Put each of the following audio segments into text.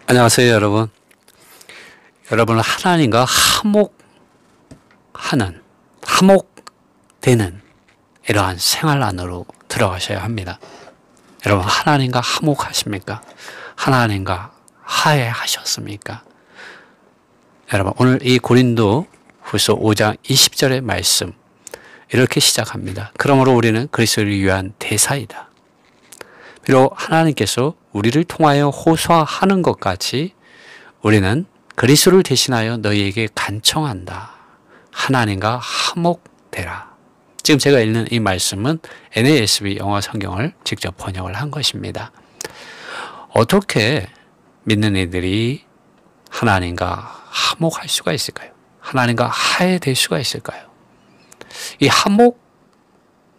안녕하세요, 여러분. 여러분은 하나님과 화목되는 이러한 생활 안으로 들어가셔야 합니다. 여러분, 하나님과 화목하십니까? 하나님과 화해하셨습니까? 여러분, 오늘 이 고린도 후서 5장 20절의 말씀, 이렇게 시작합니다. 그러므로 우리는 그리스도를 위한 대사이다. 비록 하나님께서 우리를 통하여 호소하는 것 같이 우리는 그리스도를 대신하여 너희에게 간청한다. 하나님과 화목되라. 지금 제가 읽는 이 말씀은 NASB 영어 성경을 직접 번역을 한 것입니다. 어떻게 믿는 이들이 하나님과 화목할 수가 있을까요? 하나님과 화해될 수가 있을까요? 이 화목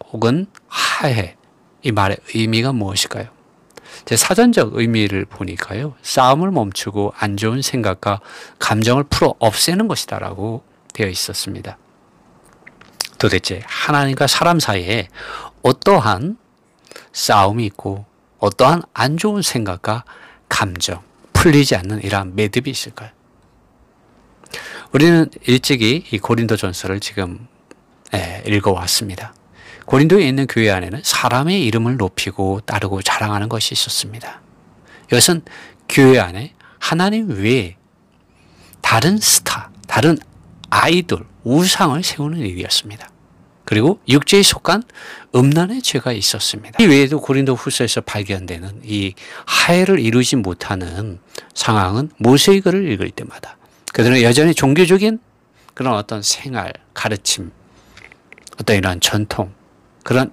혹은 화해, 이 말의 의미가 무엇일까요? 제 사전적 의미를 보니까요, 싸움을 멈추고 안 좋은 생각과 감정을 풀어 없애는 것이다라고 되어 있었습니다. 도대체 하나님과 사람 사이에 어떠한 싸움이 있고 어떠한 안 좋은 생각과 감정, 풀리지 않는 이러한 매듭이 있을까요? 우리는 일찍이 이 고린도전서를 지금 읽어왔습니다. 고린도에 있는 교회 안에는 사람의 이름을 높이고 따르고 자랑하는 것이 있었습니다. 이것은 교회 안에 하나님 외에 다른 스타, 다른 아이돌, 우상을 세우는 일이었습니다. 그리고 육체에 속한 음란의 죄가 있었습니다. 이 외에도 고린도 후서에서 발견되는 이 화해를 이루지 못하는 상황은 모세의 글을 읽을 때마다 그들은 여전히 종교적인 그런 어떤 생활, 가르침, 어떤 이러한 전통, 그런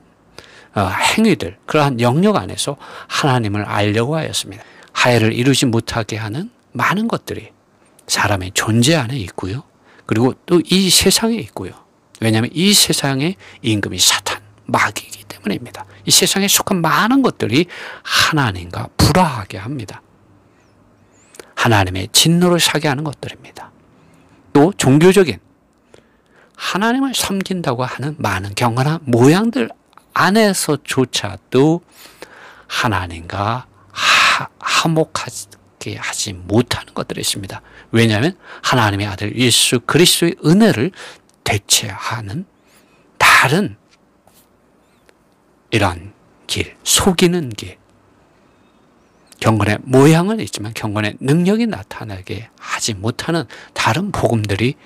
행위들, 그러한 영역 안에서 하나님을 알려고 하였습니다. 화해를 이루지 못하게 하는 많은 것들이 사람의 존재 안에 있고요. 그리고 또 이 세상에 있고요. 왜냐하면 이 세상의 임금이 사탄, 마귀이기 때문입니다. 이 세상에 속한 많은 것들이 하나님과 불화하게 합니다. 하나님의 진노를 사게 하는 것들입니다. 또 종교적인 하나님을 섬긴다고 하는 많은 경건한 모양들 안에서조차도 하나님과 화목하게 하지 못하는 것들이 있습니다. 왜냐하면 하나님의 아들 예수 그리스도의 은혜를 대체하는 다른 이러한 길, 속이는 길, 경건의 모양은 있지만 경건의 능력이 나타나게 하지 못하는 다른 복음들이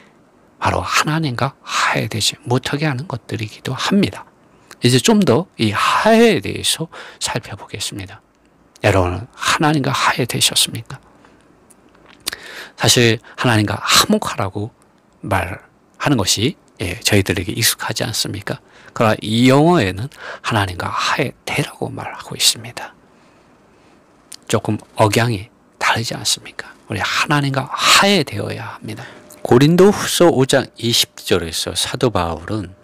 바로 하나님과 화해되지 못하게 하는 것들이기도 합니다. 이제 좀 더 이 화해에 대해서 살펴보겠습니다. 여러분은 하나님과 화해되셨습니까? 사실 하나님과 화목하라고 말하는 것이 저희들에게 익숙하지 않습니까? 그러나 이 영어에는 하나님과 화해되라고 말하고 있습니다. 조금 억양이 다르지 않습니까? 우리 하나님과 화해되어야 합니다. 고린도 후서 5장 20절에서 사도 바울은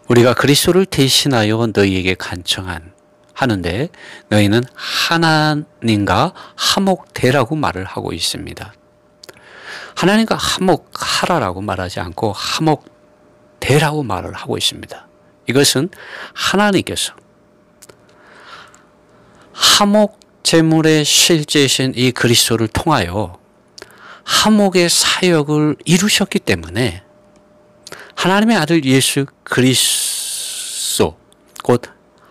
우리가 그리스도를 대신하여 너희에게 간청하는데 너희는 하나님과 화목되라고 말을 하고 있습니다. 하나님과 화목하라라고 말하지 않고 화목되라고 말을 하고 있습니다. 이것은 하나님께서 화목 제물의 실제이신 이 그리스도를 통하여 화목의 사역을 이루셨기 때문에 하나님의 아들 예수 그리스도, 곧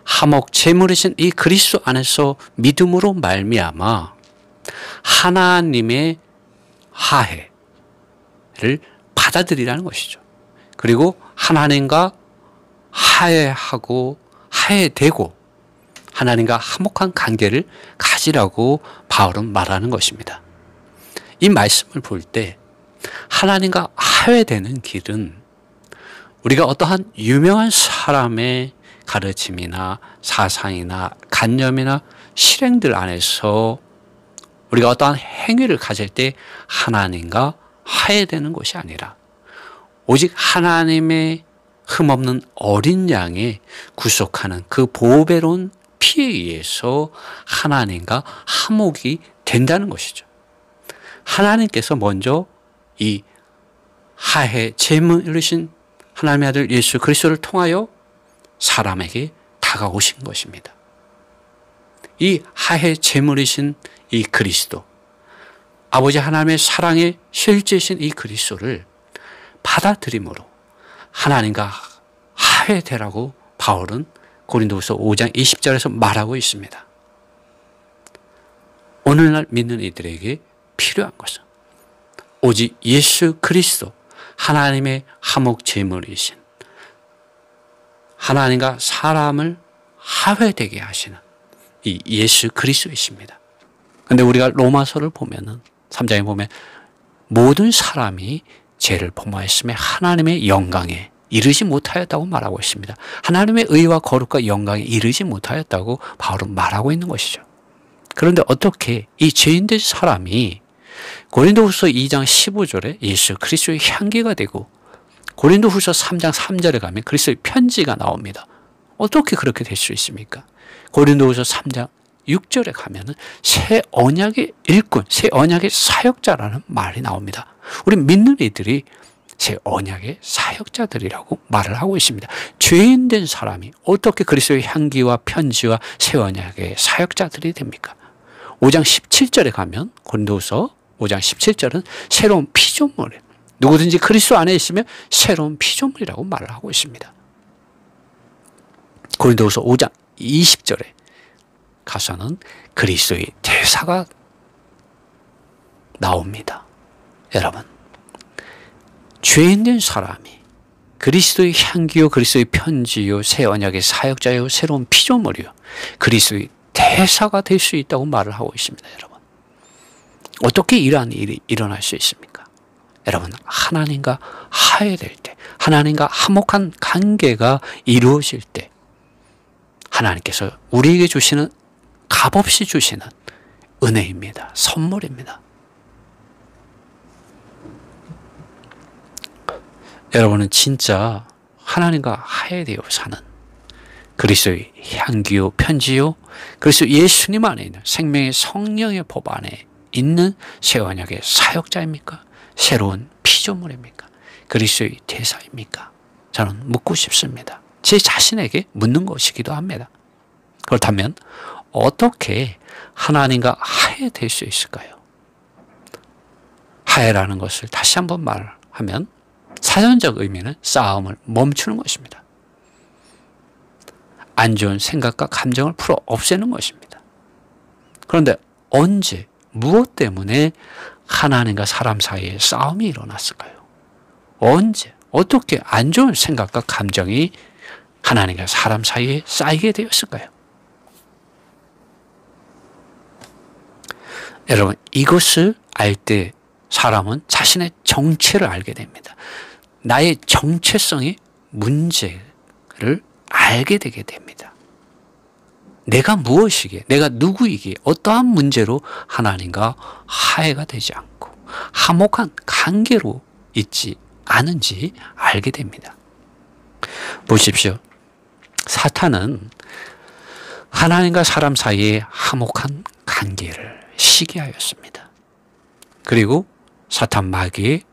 화목 제물이신 이 그리스도 안에서 믿음으로 말미암아 하나님의 화해를 받아들이라는 것이죠. 그리고 하나님과 화해하고 화해되고 하나님과 화목한 관계를 가지라고 바울은 말하는 것입니다. 이 말씀을 볼 때 하나님과 화해되는 길은 우리가 어떠한 유명한 사람의 가르침이나 사상이나 관념이나 실행들 안에서 우리가 어떠한 행위를 가질 때 하나님과 화해되는 것이 아니라 오직 하나님의 흠없는 어린 양의 구속하는 그 보배로운 피에 의해서 하나님과 화목이 된다는 것이죠. 하나님께서 먼저 이 화해 제물이신 하나님의 아들 예수 그리스도를 통하여 사람에게 다가오신 것입니다. 이 화해 제물이신 이 그리스도, 아버지 하나님의 사랑의 실제이신 이 그리스도를 받아들임으로 하나님과 화해되라고 바울은 고린도후서 5장 20절에서 말하고 있습니다. 오늘날 믿는 이들에게 필요한 것은 오직 예수 그리스도 하나님의 화목 제물이신 하나님과 사람을 화해되게 하시는 이 예수 그리스도이십니다. 그런데 우리가 로마서를 보면은 3장에 보면 모든 사람이 죄를 범하였음에 하나님의 영광에 이르지 못하였다고 말하고 있습니다. 하나님의 의와 거룩과 영광에 이르지 못하였다고 바울은 말하고 있는 것이죠. 그런데 어떻게 이 죄인된 사람이 고린도후서 2장 15절에 예수 그리스도의 향기가 되고 고린도후서 3장 3절에 가면 그리스도의 편지가 나옵니다. 어떻게 그렇게 될 수 있습니까? 고린도후서 3장 6절에 가면은 새 언약의 일꾼, 새 언약의 사역자라는 말이 나옵니다. 우리 믿는 이들이 새 언약의 사역자들이라고 말을 하고 있습니다. 죄인된 사람이 어떻게 그리스도의 향기와 편지와 새 언약의 사역자들이 됩니까? 5장 17절에 가면 고린도후서 5장 17절은 새로운 피조물이에요. 누구든지 그리스도 안에 있으면 새로운 피조물이라고 말을 하고 있습니다. 고린도후서 5장 20절에 가서는 그리스도의 대사가 나옵니다. 여러분, 죄인된 사람이 그리스도의 향기요, 그리스도의 편지요, 새 언약의 사역자요, 새로운 피조물이요, 그리스도의 대사가 될 수 있다고 말을 하고 있습니다. 여러분, 어떻게 이러한 일이 일어날 수 있습니까? 여러분, 하나님과 화해될 때, 하나님과 화목한 관계가 이루어질 때 하나님께서 우리에게 주시는 값없이 주시는 은혜입니다. 선물입니다. 여러분은 진짜 하나님과 화해되어 사는 그리스도의 향기요, 편지요, 그리스도 예수님 안에 있는 생명의 성령의 법 안에 있는 새 언약의 사역자입니까? 새로운 피조물입니까? 그리스도의 대사입니까? 저는 묻고 싶습니다. 제 자신에게 묻는 것이기도 합니다. 그렇다면 어떻게 하나님과 화해될 수 있을까요? 화해라는 것을 다시 한번 말하면 사전적 의미는 싸움을 멈추는 것입니다. 안 좋은 생각과 감정을 풀어 없애는 것입니다. 그런데 언제, 무엇 때문에 하나님과 사람 사이에 싸움이 일어났을까요? 언제, 어떻게 안 좋은 생각과 감정이 하나님과 사람 사이에 쌓이게 되었을까요? 여러분, 이것을 알 때 사람은 자신의 정체를 알게 됩니다. 나의 정체성의 문제를 알게 되게 됩니다. 내가 무엇이기에, 내가 누구이기에 어떠한 문제로 하나님과 화해가 되지 않고 화목한 관계로 있지 않은지 알게 됩니다. 보십시오. 사탄은 하나님과 사람 사이에 화목한 관계를 시기하였습니다. 그리고 사탄 마귀의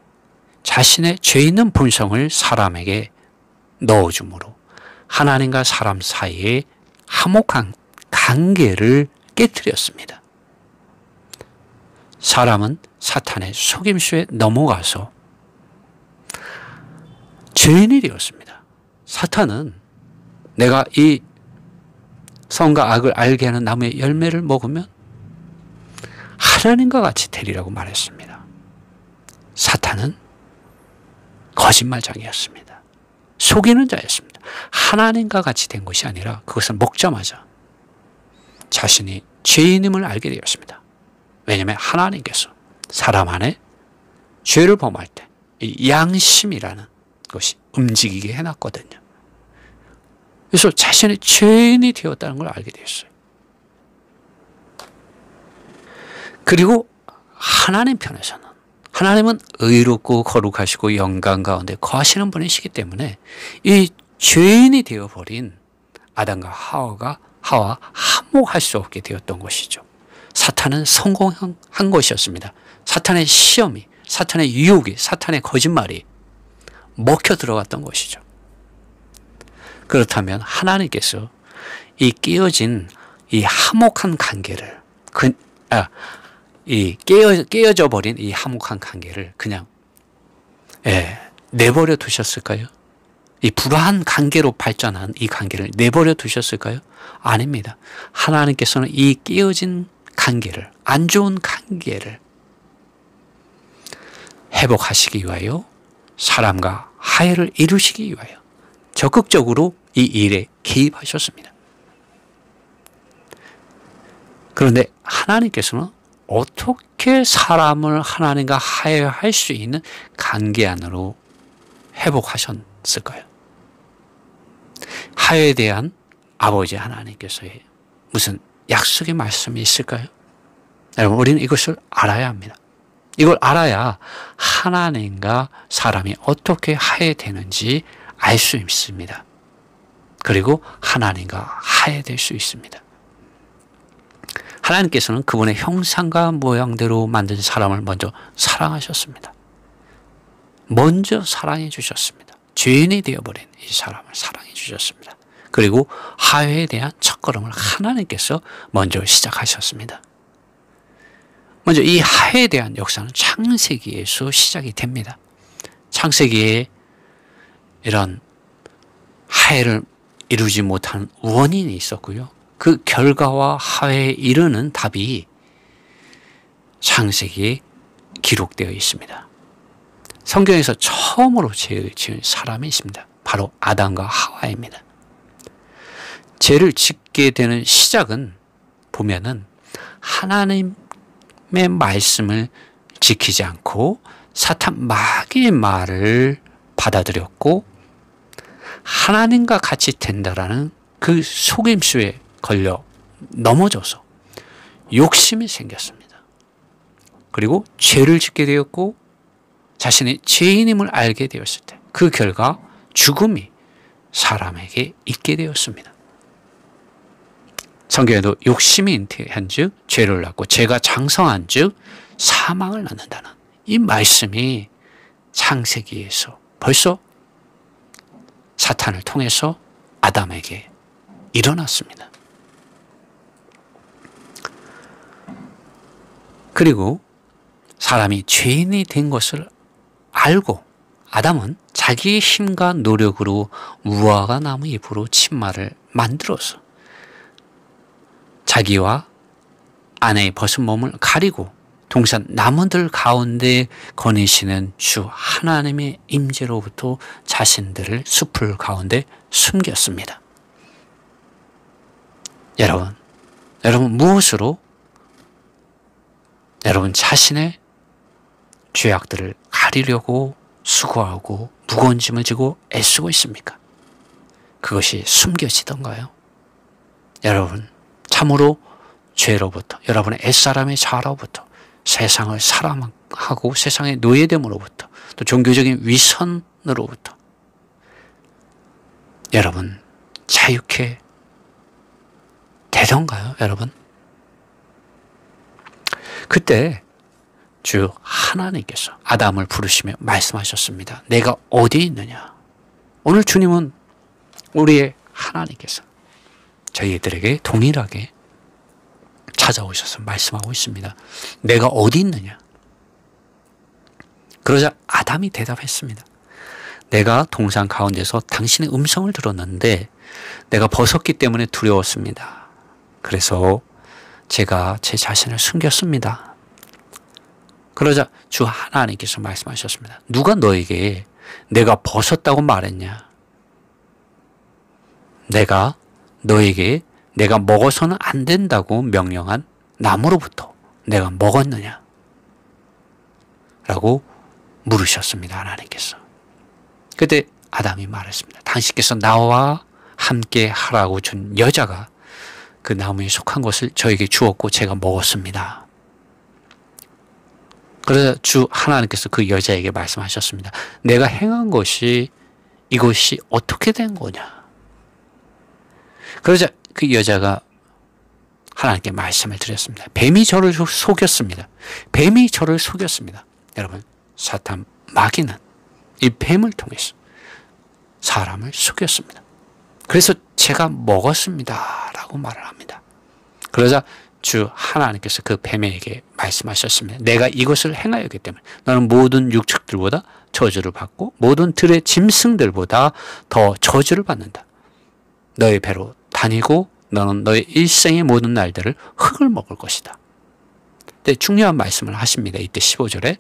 자신의 죄 있는 본성을 사람에게 넣어주므로 하나님과 사람 사이에 화목한 관계를 깨뜨렸습니다. 사람은 사탄의 속임수에 넘어가서 죄인이 되었습니다. 사탄은 내가 이 선과 악을 알게 하는 나무의 열매를 먹으면 하나님과 같이 되리라고 말했습니다. 사탄은 거짓말장이었습니다. 속이는 자였습니다. 하나님과 같이 된 것이 아니라 그것을 먹자마자 자신이 죄인임을 알게 되었습니다. 왜냐하면 하나님께서 사람 안에 죄를 범할 때 이 양심이라는 것이 움직이게 해놨거든요. 그래서 자신이 죄인이 되었다는 걸 알게 되었어요. 그리고 하나님 편에서는 하나님은 의롭고 거룩하시고 영광 가운데 거하시는 분이시기 때문에 이 죄인이 되어버린 아담과 하와 화목할 수 없게 되었던 것이죠. 사탄은 성공한 것이었습니다. 사탄의 시험이, 사탄의 유혹이, 사탄의 거짓말이 먹혀 들어갔던 것이죠. 그렇다면 하나님께서 이 끼어진 이 화목한 관계를 이 깨어져 버린 이 화목한 관계를 그냥 내버려 두셨을까요? 이 불화한 관계로 발전한 이 관계를 내버려 두셨을까요? 아닙니다. 하나님께서는 이 깨어진 관계를, 안 좋은 관계를 회복하시기 위하여 사람과 화해를 이루시기 위하여 적극적으로 이 일에 개입하셨습니다. 그런데 하나님께서는 어떻게 사람을 하나님과 화해할 수 있는 관계 안으로 회복하셨을까요? 화해에 대한 아버지 하나님께서의 무슨 약속의 말씀이 있을까요? 여러분, 우리는 이것을 알아야 합니다. 이걸 알아야 하나님과 사람이 어떻게 화해되는지 알 수 있습니다. 그리고 하나님과 화해될 수 있습니다. 하나님께서는 그분의 형상과 모양대로 만든 사람을 먼저 사랑하셨습니다. 먼저 사랑해 주셨습니다. 죄인이 되어버린 이 사람을 사랑해 주셨습니다. 그리고 화해에 대한 첫걸음을 하나님께서 먼저 시작하셨습니다. 먼저 이 화해에 대한 역사는 창세기에서 시작이 됩니다. 창세기에 이런 화해를 이루지 못한 원인이 있었고요. 그 결과와 화해에 이르는 답이 창세기에 기록되어 있습니다. 성경에서 처음으로 죄를 지은 사람이 있습니다. 바로 아담과 하와입니다. 죄를 짓게 되는 시작은 보면은 하나님의 말씀을 지키지 않고 사탄 마귀의 말을 받아들였고 하나님과 같이 된다라는 그 속임수에 걸려 넘어져서 욕심이 생겼습니다. 그리고 죄를 짓게 되었고 자신의 죄인임을 알게 되었을 때 그 결과 죽음이 사람에게 있게 되었습니다. 성경에도 욕심이 잉태한 즉 죄를 낳고 죄가 장성한 즉 사망을 낳는다는 이 말씀이 창세기에서 벌써 사탄을 통해서 아담에게 일어났습니다. 그리고 사람이 죄인이 된 것을 알고 아담은 자기의 힘과 노력으로 무화과 나무 잎으로 치마를 만들어서 자기와 아내의 벗은 몸을 가리고 동산 나무들 가운데 거니시는 주 하나님의 임재로부터 자신들을 숲을 가운데 숨겼습니다. 여러분 무엇으로 여러분 자신의 죄악들을 가리려고 수고하고 무거운 짐을 지고 애쓰고 있습니까? 그것이 숨겨지던가요? 여러분 참으로 죄로부터 여러분의 옛사람의 자로부터 세상을 사랑하고 세상의 노예됨으로부터 또 종교적인 위선으로부터 여러분 자유케 되던가요? 여러분 그때 주 하나님께서 아담을 부르시며 말씀하셨습니다. 내가 어디 있느냐? 오늘 주님은 우리의 하나님께서 저희들에게 동일하게 찾아오셔서 말씀하고 있습니다. 내가 어디 있느냐? 그러자 아담이 대답했습니다. 내가 동산 가운데서 당신의 음성을 들었는데 내가 벗었기 때문에 두려웠습니다. 그래서 제가 제 자신을 숨겼습니다. 그러자 주 하나님께서 말씀하셨습니다. 누가 너에게 내가 벗었다고 말했냐? 내가 너에게 내가 먹어서는 안 된다고 명령한 나무로부터 내가 먹었느냐? 라고 물으셨습니다. 하나님께서. 그때 아담이 말했습니다. 당신께서 나와 함께 하라고 준 여자가 그 나무에 속한 것을 저에게 주었고 제가 먹었습니다. 그래서 주 하나님께서 그 여자에게 말씀하셨습니다. 내가 행한 것이 이것이 어떻게 된 거냐? 그러자 그 여자가 하나님께 말씀을 드렸습니다. 뱀이 저를 속였습니다. 뱀이 저를 속였습니다. 여러분 사탄 마귀는 이 뱀을 통해서 사람을 속였습니다. 그래서 제가 먹었습니다. 라고 말을 합니다. 그러자 주 하나님께서 그 뱀에게 말씀하셨습니다. 내가 이것을 행하였기 때문에 너는 모든 육축들보다 저주를 받고 모든 들의 짐승들보다 더 저주를 받는다. 너의 배로 다니고 너는 너의 일생의 모든 날들을 흙을 먹을 것이다. 네, 중요한 말씀을 하십니다. 이때 15절에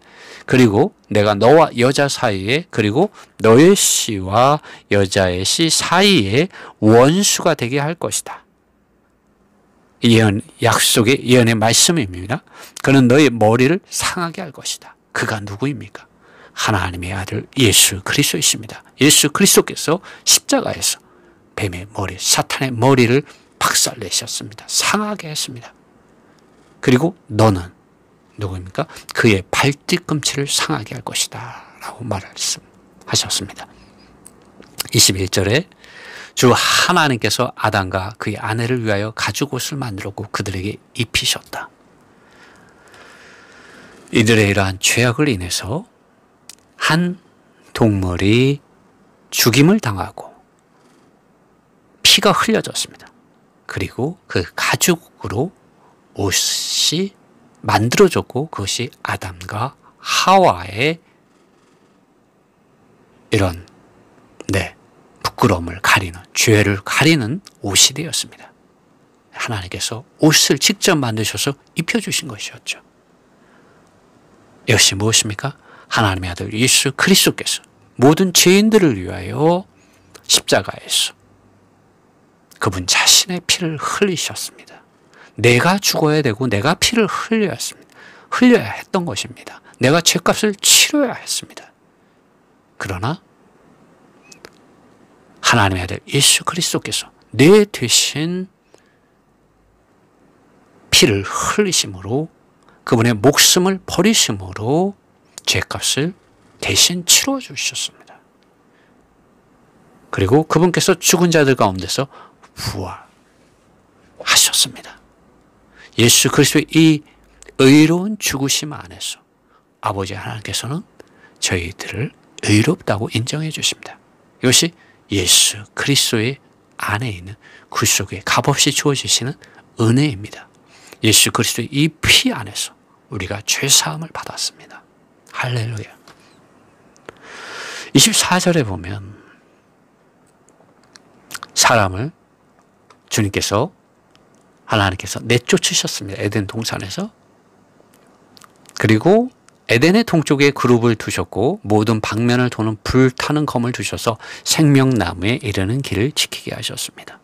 그리고 내가 너와 여자 사이에 그리고 너의 씨와 여자의 씨 사이에 원수가 되게 할 것이다. 예언, 약속의 예언의 말씀입니다. 그는 너의 머리를 상하게 할 것이다. 그가 누구입니까? 하나님의 아들 예수 그리스도이십니다. 예수 그리스도께서 십자가에서 뱀의 머리, 사탄의 머리를 박살내셨습니다. 상하게 했습니다. 그리고 너는 누구입니까? 그의 발뒤꿈치를 상하게 할 것이다 라고 말씀하셨습니다. 21절에 주 하나님께서 아담과 그의 아내를 위하여 가죽옷을 만들었고 그들에게 입히셨다. 이들의 이러한 죄악을 인해서 한 동물이 죽임을 당하고 피가 흘려졌습니다. 그리고 그 가죽으로 옷이 만들어졌고 그것이 아담과 하와의 이런 부끄러움을 가리는, 죄를 가리는 옷이 되었습니다. 하나님께서 옷을 직접 만드셔서 입혀주신 것이었죠. 이것이 무엇입니까? 하나님의 아들 예수 그리스도께서 모든 죄인들을 위하여 십자가에서 그분 자신의 피를 흘리셨습니다. 내가 죽어야 되고 내가 피를 흘려야 했던 것입니다. 내가 죄값을 치러야 했습니다. 그러나 하나님의 아들 예수 그리스도께서 내 대신 피를 흘리심으로 그분의 목숨을 버리심으로 죄값을 대신 치러 주셨습니다. 그리고 그분께서 죽은 자들 가운데서 부활하셨습니다. 예수 그리스도의 이 의로운 죽으심 안에서 아버지 하나님께서는 저희들을 의롭다고 인정해 주십니다. 이것이 예수 그리스도의 안에 있는 구속의 값없이 주어지시는 은혜입니다. 예수 그리스도의 이 피 안에서 우리가 죄사함을 받았습니다. 할렐루야. 24절에 보면 사람을 주님께서 하나님께서 내쫓으셨습니다. 에덴 동산에서. 그리고 에덴의 동쪽에 그룹을 두셨고 모든 방면을 도는 불타는 검을 두셔서 생명나무에 이르는 길을 지키게 하셨습니다.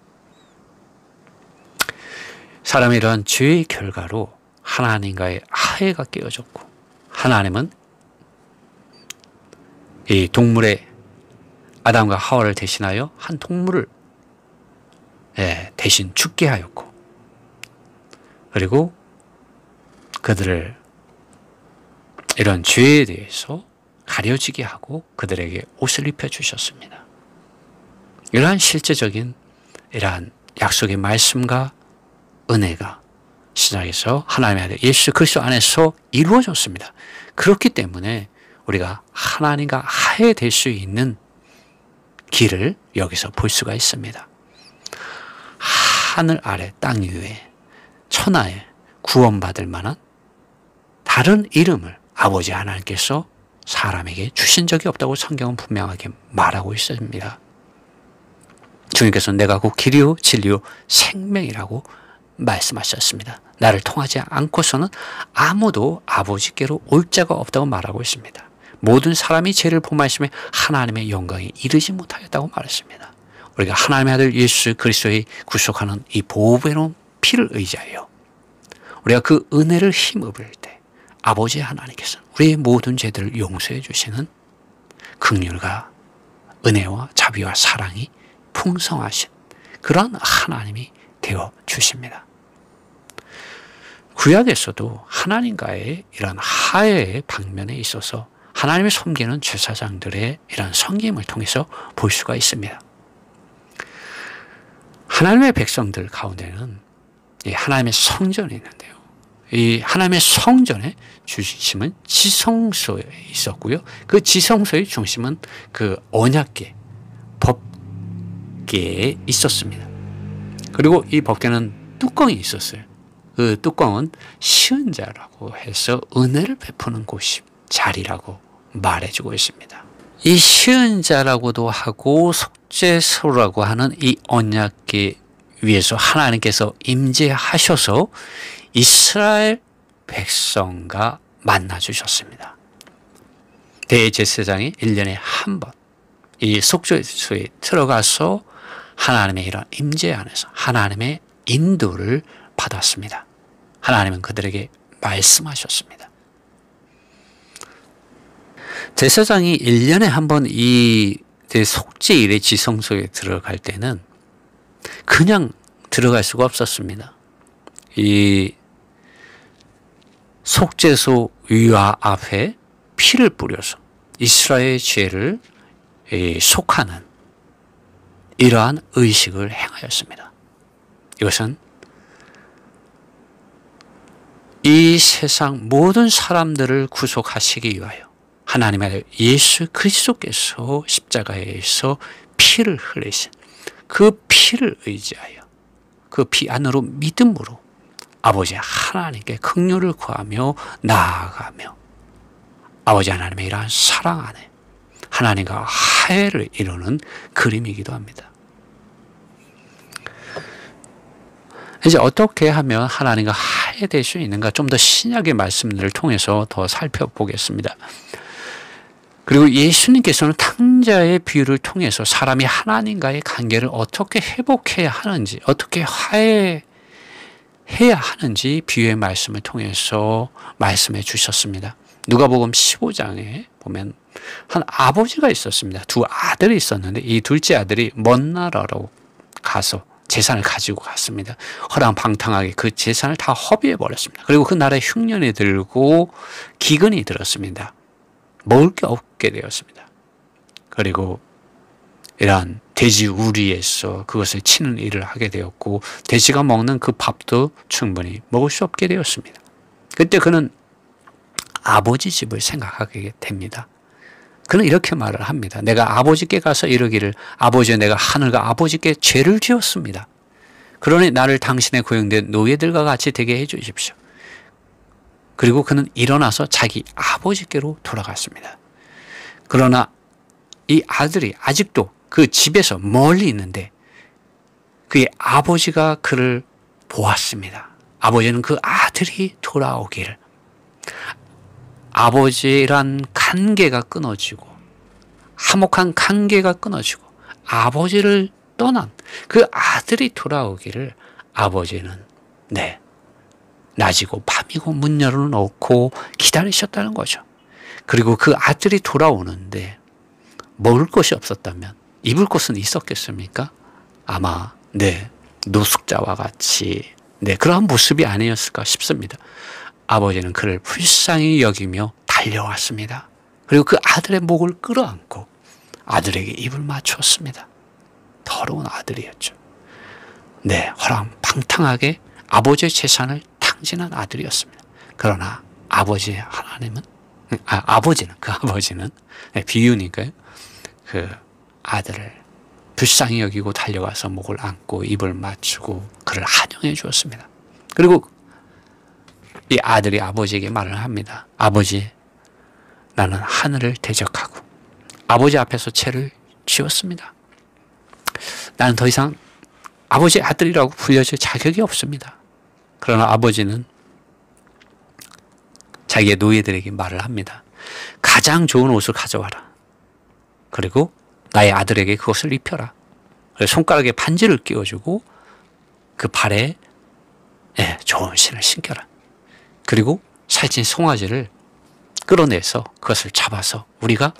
사람의 이러한 죄의 결과로 하나님과의 화해가 깨어졌고 하나님은 이 동물의 아담과 하와를 대신하여 한 동물을 대신 죽게 하였고 그리고 그들을 이런 죄에 대해서 가려지게 하고 그들에게 옷을 입혀주셨습니다. 이러한 실제적인 이러한 약속의 말씀과 은혜가 시작해서 하나님의 아들 예수 그리스도 안에서 이루어졌습니다. 그렇기 때문에 우리가 하나님과 화해될 수 있는 길을 여기서 볼 수가 있습니다. 하늘 아래 땅 위에 천하에 구원받을 만한 다른 이름을 아버지 하나님께서 사람에게 주신 적이 없다고 성경은 분명하게 말하고 있습니다. 주님께서 내가 곧 길이요 진리요 생명이라고 말씀하셨습니다. 나를 통하지 않고서는 아무도 아버지께로 올 자가 없다고 말하고 있습니다. 모든 사람이 죄를 범하심에 하나님의 영광에 이르지 못하였다고 말했습니다. 우리가 하나님의 아들 예수 그리스도의 구속하는 이 보배로운 피를 의지하여 우리가 그 은혜를 힘입을 때 아버지 하나님께서 우리의 모든 죄들을 용서해 주시는 긍휼과 은혜와 자비와 사랑이 풍성하신 그런 하나님이 되어 주십니다. 구약에서도 하나님과의 이런 화해의 방면에 있어서 하나님을 섬기는 제사장들의 이런 섬김을 통해서 볼 수가 있습니다. 하나님의 백성들 가운데는 이 하나님의 성전이 있는데요. 이 하나님의 성전의 중심은 지성소에 있었고요. 그 지성소의 중심은 그 언약궤, 법궤에 있었습니다. 그리고 이 법궤는 뚜껑이 있었어요. 그 뚜껑은 시은 자라고 해서 은혜를 베푸는 곳이 자리라고 말해주고 있습니다. 이 시은 자라고도 하고 속죄소라고 하는 이 언약궤 위에서 하나님께서 임재하셔서 이스라엘 백성과 만나주셨습니다. 대제사장이 1년에 한 번 이 속죄소에 들어가서 하나님의 이런 임재 안에서 하나님의 인도를 받았습니다. 하나님은 그들에게 말씀하셨습니다. 제사장이 1년에 한 번 이 속죄일의 지성소에 들어갈 때는 그냥 들어갈 수가 없었습니다. 이 속죄소 위와 앞에 피를 뿌려서 이스라엘의 죄를 속하는 이러한 의식을 행하였습니다. 이것은 이 세상 모든 사람들을 구속하시기 위하여 하나님의 아들 예수 그리스도께서 십자가에서 피를 흘리신 그 피를 의지하여 그 피 안으로 믿음으로 아버지 하나님께 긍휼을 구하며 나아가며 아버지 하나님의 이러한 사랑 안에 하나님과 화해를 이루는 그림이기도 합니다. 이제 어떻게 하면 하나님과 화해될 수 있는가 좀 더 신약의 말씀들을 통해서 더 살펴보겠습니다. 그리고 예수님께서는 탕자의 비유를 통해서 사람이 하나님과의 관계를 어떻게 회복해야 하는지, 어떻게 화해해야 하는지 비유의 말씀을 통해서 말씀해 주셨습니다. 누가복음 15장에 보면 한 아버지가 있었습니다. 두 아들이 있었는데 이 둘째 아들이 먼 나라로 가서 재산을 가지고 갔습니다. 허랑방탕하게 그 재산을 다 허비해 버렸습니다. 그리고 그 나라에 흉년이 들고 기근이 들었습니다. 먹을 게 없게 되었습니다. 그리고 이러한 돼지 우리에서 그것을 치는 일을 하게 되었고 돼지가 먹는 그 밥도 충분히 먹을 수 없게 되었습니다. 그때 그는 아버지 집을 생각하게 됩니다. 그는 이렇게 말을 합니다. 내가 아버지께 가서 이르기를 아버지여 내가 하늘과 아버지께 죄를 지었습니다. 그러니 나를 당신의 고용된 노예들과 같이 되게 해 주십시오. 그리고 그는 일어나서 자기 아버지께로 돌아갔습니다. 그러나 이 아들이 아직도 그 집에서 멀리 있는데 그의 아버지가 그를 보았습니다. 아버지는 그 아들이 돌아오기를 아버지란 관계가 끊어지고 화목한 관계가 끊어지고 아버지를 떠난 그 아들이 돌아오기를 아버지는 낮이고 밤이고 문 열어놓고 기다리셨다는 거죠. 그리고 그 아들이 돌아오는데 먹을 것이 없었다면 입을 곳은 있었겠습니까? 아마 노숙자와 같이 그러한 모습이 아니었을까 싶습니다. 아버지는 그를 불쌍히 여기며 달려왔습니다. 그리고 그 아들의 목을 끌어안고 아들에게 입을 맞추었습니다. 더러운 아들이었죠. 허랑방탕하게 아버지의 재산을 탕진한 아들이었습니다. 그러나 아버지는 비유니까요. 그 아들을 불쌍히 여기고 달려가서 목을 안고 입을 맞추고 그를 환영해 주었습니다. 그리고 이 아들이 아버지에게 말을 합니다. 아버지, 나는 하늘을 대적하고 아버지 앞에서 죄를 지었습니다. 나는 더 이상 아버지의 아들이라고 불려질 자격이 없습니다. 그러나 아버지는 자기의 노예들에게 말을 합니다. 가장 좋은 옷을 가져와라. 그리고 나의 아들에게 그것을 입혀라. 손가락에 반지를 끼워주고 그 발에 좋은 신을 신겨라. 그리고 살찐 송아지를 끌어내서 그것을 잡아서 우리가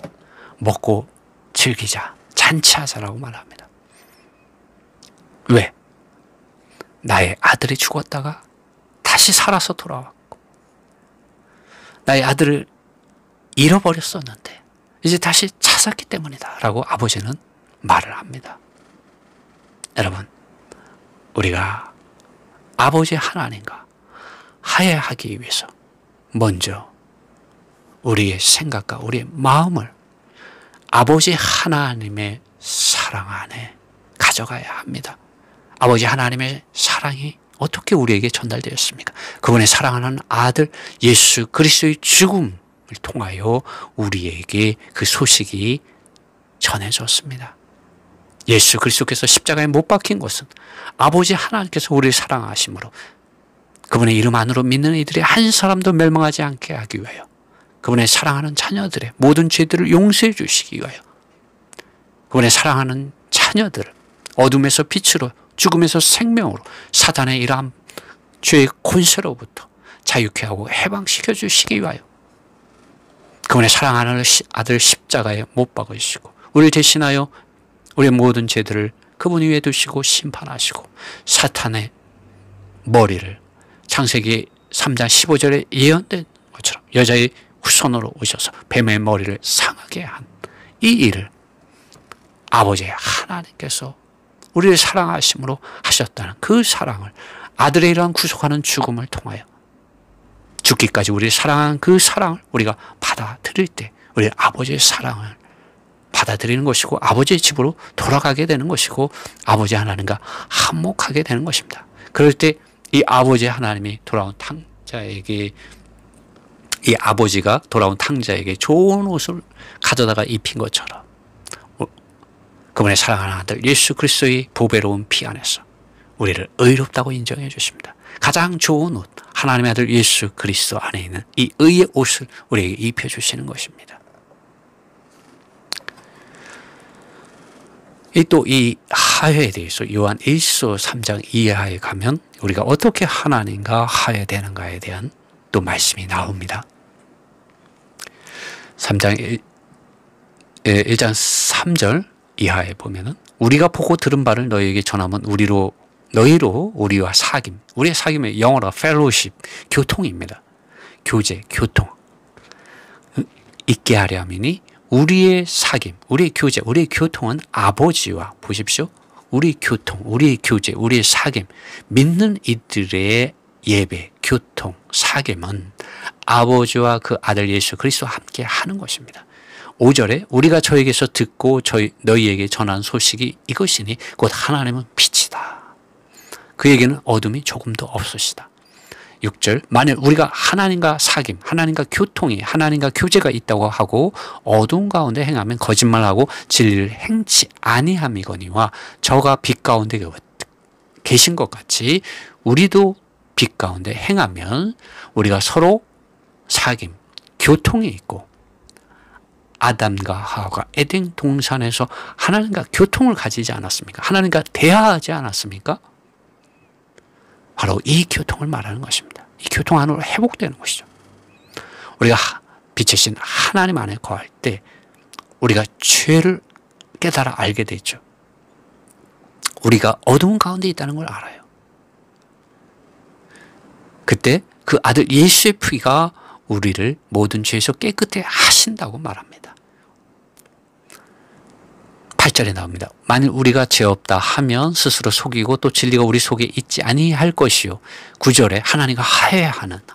먹고 즐기자, 잔치하자라고 말합니다. 왜? 나의 아들이 죽었다가 다시 살아서 돌아왔고 나의 아들을 잃어버렸었는데 이제 다시 찾았기 때문이다 라고 아버지는 말을 합니다. 여러분, 우리가 아버지 하나님과 화해하기 위해서 먼저 우리의 생각과 우리의 마음을 아버지 하나님의 사랑 안에 가져가야 합니다. 아버지 하나님의 사랑이 어떻게 우리에게 전달되었습니까? 그분의 사랑하는 아들 예수 그리스도의 죽음을 통하여 우리에게 그 소식이 전해졌습니다. 예수 그리스도께서 십자가에 못 박힌 것은 아버지 하나님께서 우리를 사랑하심으로 그분의 이름 안으로 믿는 이들이 한 사람도 멸망하지 않게 하기 위하여 그분의 사랑하는 자녀들의 모든 죄들을 용서해 주시기 위하여 그분의 사랑하는 자녀들을 어둠에서 빛으로 죽음에서 생명으로 사단의 이러한 죄의 권세로부터 자유케 하고 해방시켜 주시기 위하여 그분의 사랑하는 아들 십자가에 못 박으시고 우리를 대신하여 우리의 모든 죄들을 그분 위에 두시고 심판하시고 사탄의 머리를 창세기 3장 15절에 예언된 것처럼 여자의 후손으로 오셔서 뱀의 머리를 상하게 한 이 일을 아버지 하나님께서 우리를 사랑하심으로 하셨다는 그 사랑을 아들의 이러한 구속하는 죽음을 통하여 죽기까지 우리를 사랑한 그 사랑을 우리가 받아들일 때 우리 아버지의 사랑을 받아들이는 것이고 아버지의 집으로 돌아가게 되는 것이고 아버지 하나님과 한목하게 되는 것입니다. 그럴 때 이 아버지 하나님이 돌아온 탕자에게 이 아버지가 돌아온 탕자에게 좋은 옷을 가져다가 입힌 것처럼 그분의 사랑하는 아들 예수 그리스도의 보배로운 피 안에서 우리를 의롭다고 인정해 주십니다. 가장 좋은 옷 하나님의 아들 예수 그리스도 안에 있는 이 의의 옷을 우리에게 입혀주시는 것입니다. 또 이 화해에 대해서 요한 1서 3장 이하에 가면 우리가 어떻게 하나님과 화해되는가에 대한 또 말씀이 나옵니다. 3장 1장 3절 이하에 보면은 우리가 보고 들은 바를 너희에게 전하면 너희로 우리와 사귐, 우리의 사귐의 영어로 fellowship, 교통입니다. 교제, 교통 있게 하려 함이니 우리의 사귐, 우리의 교제, 우리의 교통은 아버지와 보십시오. 우리의 교통, 우리의 교제, 우리의 사귐, 믿는 이들의 예배, 교통, 사귐은 아버지와 그 아들 예수 그리스도와 함께 하는 것입니다. 5절에 우리가 저에게서 듣고 너희에게 전한 소식이 이것이니 곧 하나님은 빛이다. 그에게는 어둠이 조금도 없으시다. 6절 만일 우리가 하나님과 사귐, 하나님과 교통이 하나님과 교제가 있다고 하고 어두운 가운데 행하면 거짓말하고 진리를 행치 아니함이거니와 저가 빛 가운데 계신 것 같이 우리도 빛 가운데 행하면 우리가 서로 사귐, 교통이 있고 아담과 하와가 에덴 동산에서 하나님과 교통을 가지지 않았습니까? 하나님과 대화하지 않았습니까? 바로 이 교통을 말하는 것입니다. 이 교통 안으로 회복되는 것이죠. 우리가 빛의 신 하나님 안에 거할 때 우리가 죄를 깨달아 알게 되죠. 우리가 어두운 가운데 있다는 걸 알아요. 그때 그 아들 예수의 피가 우리를 모든 죄에서 깨끗해 하신다고 말합니다. 8절에 나옵니다. 만일 우리가 죄 없다 하면 스스로 속이고 또 진리가 우리 속에 있지 아니할 것이요. 9절에 하나님과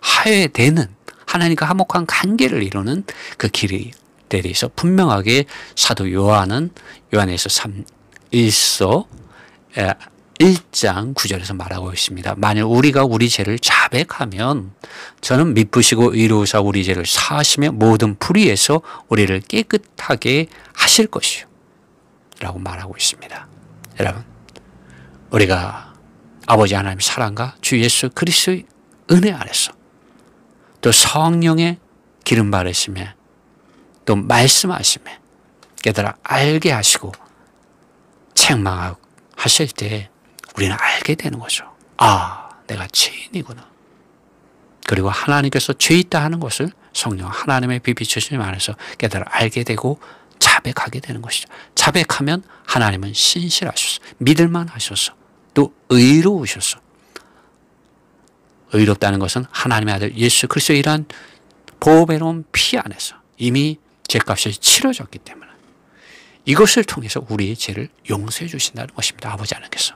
화해되는 하나님과 화목한 관계를 이루는 그 길에 대해서 분명하게 사도 요한은 요한에서 1서 1장 9절에서 말하고 있습니다. 만일 우리가 우리 죄를 자백하면 저는 미쁘시고 의로우사 우리 죄를 사하시며 모든 불의에서 우리를 깨끗하게 하실 것이요 라고 말하고 있습니다. 여러분 우리가 아버지 하나님의 사랑과 주 예수 그리스도의 은혜 안에서 또 성령의 기름 바르심에 또 말씀하심에 깨달아 알게 하시고 책망하실 때 우리는 알게 되는 거죠. 아, 내가 죄인이구나. 그리고 하나님께서 죄 있다 하는 것을 성령 하나님의 비비추심 안에서 깨달아 알게 되고 자백하게 되는 것이죠. 자백하면 하나님은 신실하셔서 믿을만 하셔서 또 의로우셔서 의롭다는 것은 하나님의 아들 예수 그리스도의 이러한 보배로운 피 안에서 이미 죄값이 치러졌기 때문에 이것을 통해서 우리의 죄를 용서해 주신다는 것입니다. 아버지 하나님께서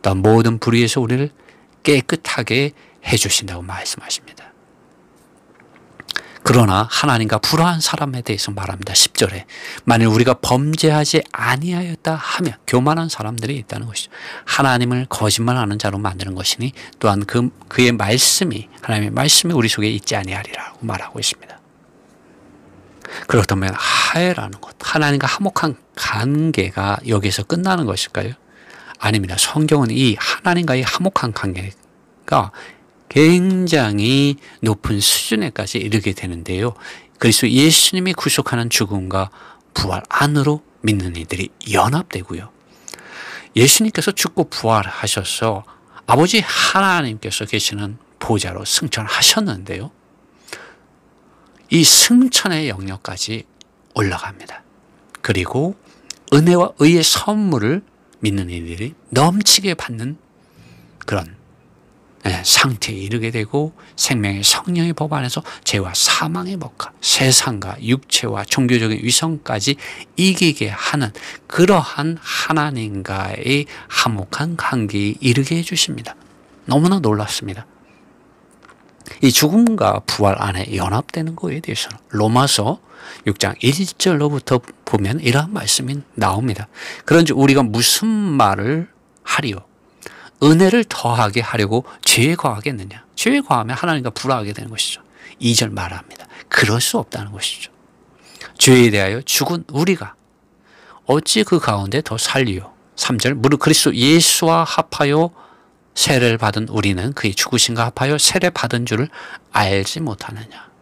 또 모든 불의에서 우리를 깨끗하게 해 주신다고 말씀하십니다. 그러나 하나님과 불화한 사람에 대해서 말합니다. 10절에 만일 우리가 범죄하지 아니하였다 하면 교만한 사람들이 있다는 것이죠. 하나님을 거짓말하는 자로 만드는 것이니 또한 그의 말씀이 하나님의 말씀이 우리 속에 있지 아니하리라고 말하고 있습니다. 그렇다면 하해라는 것, 하나님과 화목한 관계가 여기서 끝나는 것일까요? 아닙니다. 성경은 이 하나님과의 화목한 관계가 굉장히 높은 수준에까지 이르게 되는데요. 그리스도 예수님이 구속하는 죽음과 부활 안으로 믿는 이들이 연합되고요. 예수님께서 죽고 부활하셔서 아버지 하나님께서 계시는 보좌로 승천하셨는데요. 이 승천의 영역까지 올라갑니다. 그리고 은혜와 의의 선물을 믿는 이들이 넘치게 받는 그런 상태에 이르게 되고 생명의 성령의 법 안에서 죄와 사망의 법과 세상과 육체와 종교적인 위선까지 이기게 하는 그러한 하나님과의 화목한 관계에 이르게 해주십니다. 너무나 놀랍습니다. 이 죽음과 부활 안에 연합되는 것에 대해서는 로마서 6장 1절로부터 보면 이러한 말씀이 나옵니다. 그런지 우리가 무슨 말을 하리요? 은혜를 더하게 하려고 죄에 거하겠느냐? 죄에 거하면 하나님과 불화하게 되는 것이죠. 2절 말합니다. 그럴 수 없다는 것이죠. 죄에 대하여 죽은 우리가 어찌 그 가운데 더 살리요? 3절 무릇 그리스도 예수와 합하여 세례를 받은 우리는 그의 죽으심과 합하여 세례 받은 줄을 알지 못하느냐?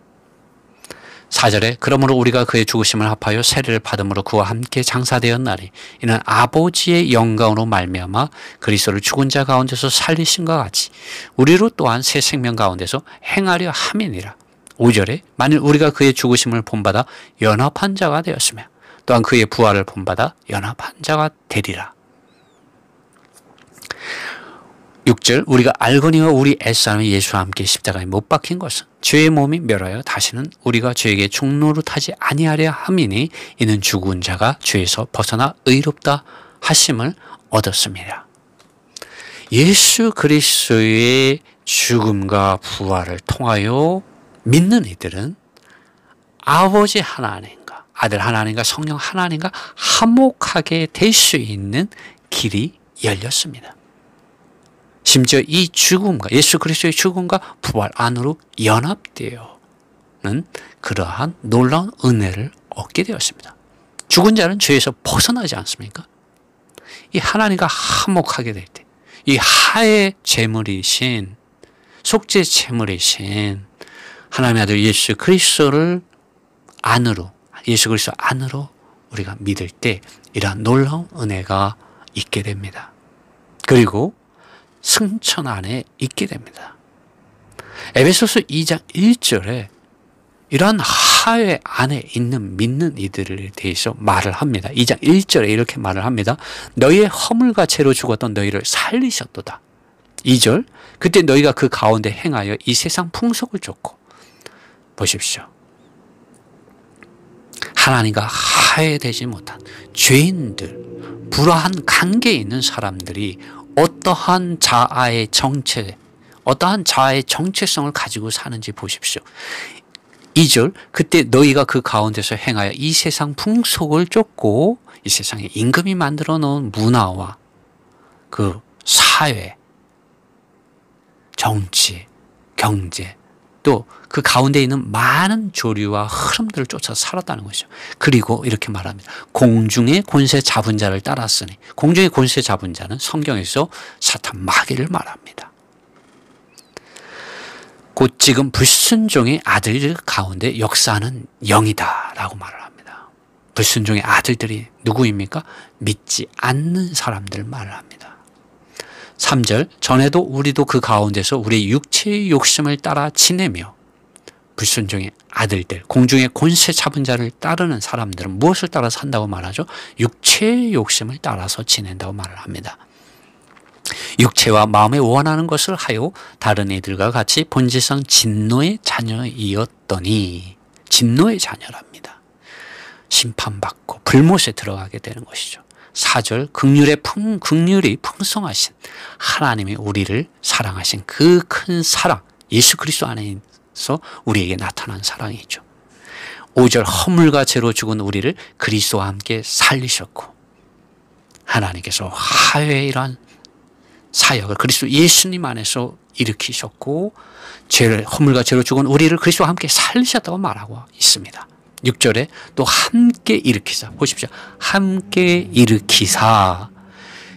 4절에 그러므로 우리가 그의 죽으심을 합하여 세례를 받음으로 그와 함께 장사되었나니 이는 아버지의 영광으로 말미암아 그리스도를 죽은 자 가운데서 살리심과 같이 우리로 또한 새 생명 가운데서 행하려 함이니라. 5절에 만일 우리가 그의 죽으심을 본받아 연합한 자가 되었으며 또한 그의 부활을 본받아 연합한 자가 되리라. 6절 우리가 알거니와 우리 애사람이 예수와 함께 십자가에 못 박힌 것은 죄의 몸이 멸하여 다시는 우리가 죄에게 종노릇하지 아니하려 함이니 이는 죽은 자가 죄에서 벗어나 의롭다 하심을 얻었습니다. 예수 그리스도의 죽음과 부활을 통하여 믿는 이들은 아버지 하나님과 아들 하나님과 성령 하나님과 화목하게 될 수 있는 길이 열렸습니다. 심지어 이 죽음과 예수 그리스도의 죽음과 부활 안으로 연합되어는 그러한 놀라운 은혜를 얻게 되었습니다. 죽은 자는 죄에서 벗어나지 않습니까? 이 하나님과 화목하게 될 때, 이 하의 제물이신 속죄 제물이신 하나님의 아들 예수 그리스도를 안으로 예수 그리스도 안으로 우리가 믿을 때 이러한 놀라운 은혜가 있게 됩니다. 그리고 승천 안에 있게 됩니다. 에베소서 2장 1절에 이러한 하회 안에 있는 믿는 이들에 대해서 말을 합니다. 2장 1절에 이렇게 말을 합니다. 너희의 허물과 죄로 죽었던 너희를 살리셨도다. 2절 그때 너희가 그 가운데 행하여 이 세상 풍속을 쫓고 보십시오. 하나님과 하회되지 못한 죄인들, 불화한 관계에 있는 사람들이 어떠한 자아의 정체성을 가지고 사는지 보십시오. 2절 그때 너희가 그 가운데서 행하여 이 세상 풍속을 쫓고 이 세상에 임금이 만들어 놓은 문화와 그 사회, 정치, 경제 또 그 가운데 있는 많은 조류와 흐름들을 쫓아 살았다는 것이죠. 그리고 이렇게 말합니다. 공중의 권세 잡은 자를 따랐으니 공중의 권세 잡은 자는 성경에서 사탄 마귀를 말합니다. 곧 지금 불순종의 아들들 가운데 역사하는 영이다 라고 말을 합니다. 불순종의 아들들이 누구입니까? 믿지 않는 사람들 말을 합니다. 3절 전에도 우리도 그 가운데서 우리의 육체의 욕심을 따라 지내며 불순종의 아들들, 공중의 권세 잡은 자를 따르는 사람들은 무엇을 따라 산다고 말하죠? 육체의 욕심을 따라서 지낸다고 말을 합니다. 육체와 마음에 원하는 것을 하여 다른 이들과 같이 본질상 진노의 자녀이었더니 진노의 자녀랍니다. 심판받고 불못에 들어가게 되는 것이죠. 4절 긍휼이 풍성하신 하나님이 우리를 사랑하신 그 큰 사랑 예수 그리스도 안에서 통해서 우리에게 나타난 사랑이죠. 5절 허물과 죄로 죽은 우리를 그리스도와 함께 살리셨고 하나님께서 화해의 이러한 사역을 그리스도 예수님 안에서 일으키셨고 허물과 죄로 죽은 우리를 그리스도와 함께 살리셨다고 말하고 있습니다. 6절에 또 함께 일으키사, 보십시오. 함께 일으키사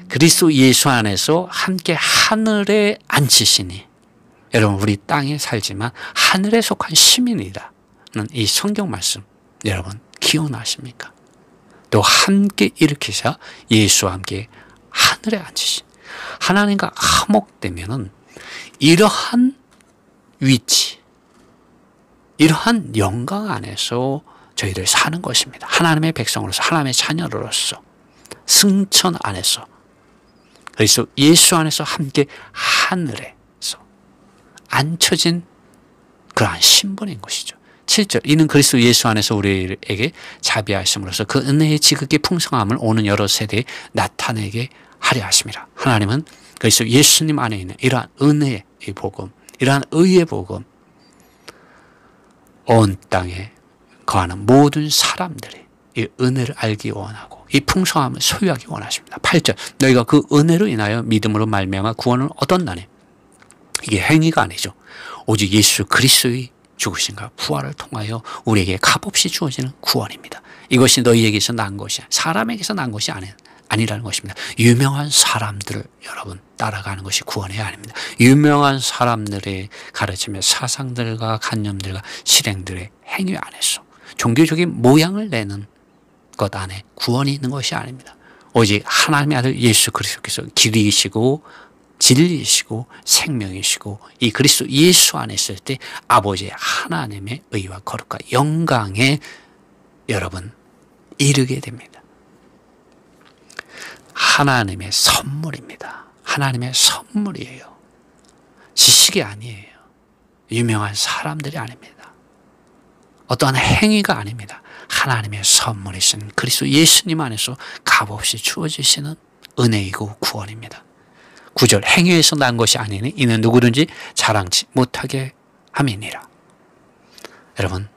그리스도 예수 안에서 함께 하늘에 앉히시니, 여러분 우리 땅에 살지만 하늘에 속한 시민이라는 이 성경 말씀 여러분 기억나십니까? 또 함께 일으키사 예수와 함께 하늘에 앉히시. 하나님과 화목되면은 이러한 위치, 이러한 영광 안에서 저희들 사는 것입니다. 하나님의 백성으로서, 하나님의 자녀로서 승천 안에서 그래서 예수 안에서 함께 하늘에서 앉혀진 그러한 신분인 것이죠. 7절 이는 그리스도 예수 안에서 우리에게 자비하심으로써 그 은혜의 지극히 풍성함을 오는 여러 세대에 나타내게 하려 하심이라. 하나님은 그리스도 예수님 안에 있는 이러한 은혜의 복음, 이러한 의의 복음 온 땅에 거하는 모든 사람들이 이 은혜를 알기 원하고 이 풍성함을 소유하기 원하십니다. 8절 너희가 그 은혜로 인하여 믿음으로 말미암아 구원을 얻었나니, 이게 행위가 아니죠. 오직 예수 그리스도의 죽으심과 부활을 통하여 우리에게 값없이 주어지는 구원입니다. 이것이 너희에게서 난 것이 사람에게서 난 것이 아니라는 것입니다. 유명한 사람들을 여러분 따라가는 것이 구원이 아닙니다. 유명한 사람들의 가르침의 사상들과 관념들과 실행들의 행위 안에서 종교적인 모양을 내는 것 안에 구원이 있는 것이 아닙니다. 오직 하나님의 아들 예수 그리스도께서 길이시고 진리이시고 생명이시고 이 그리스도 예수 안에 있을 때 아버지 하나님의 의와 거룩과 영광에 여러분 이르게 됩니다. 하나님의 선물입니다. 하나님의 선물이에요. 지식이 아니에요. 유명한 사람들이 아닙니다. 어떠한 행위가 아닙니다. 하나님의 선물이신 그리스도 예수님 안에서 값없이 주어지시는 은혜이고 구원입니다. 9절 행위에서 난 것이 아니니 이는 누구든지 자랑치 못하게 함이니라. 여러분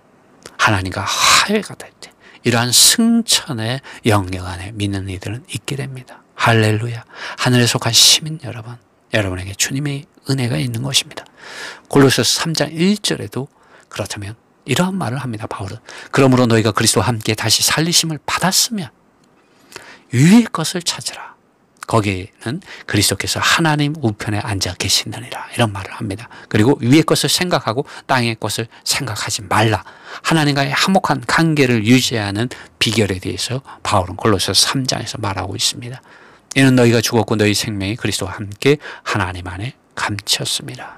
하나님과 화해가 될 때 이러한 승천의 영역 안에 믿는 이들은 있게 됩니다. 할렐루야. 하늘에 속한 시민 여러분, 여러분에게 주님의 은혜가 있는 것입니다. 골로새서 3장 1절에도 그렇다면 이러한 말을 합니다. 바울은 그러므로 너희가 그리스도와 함께 다시 살리심을 받았으면 위의 것을 찾으라. 거기에는 그리스도께서 하나님 우편에 앉아 계신다니라. 이런 말을 합니다. 그리고 위의 것을 생각하고 땅의 것을 생각하지 말라. 하나님과의 화목한 관계를 유지하는 비결에 대해서 바울은 골로새서 3장에서 말하고 있습니다. 이는 너희가 죽었고 너희 생명이 그리스도와 함께 하나님 안에 감췄습니다.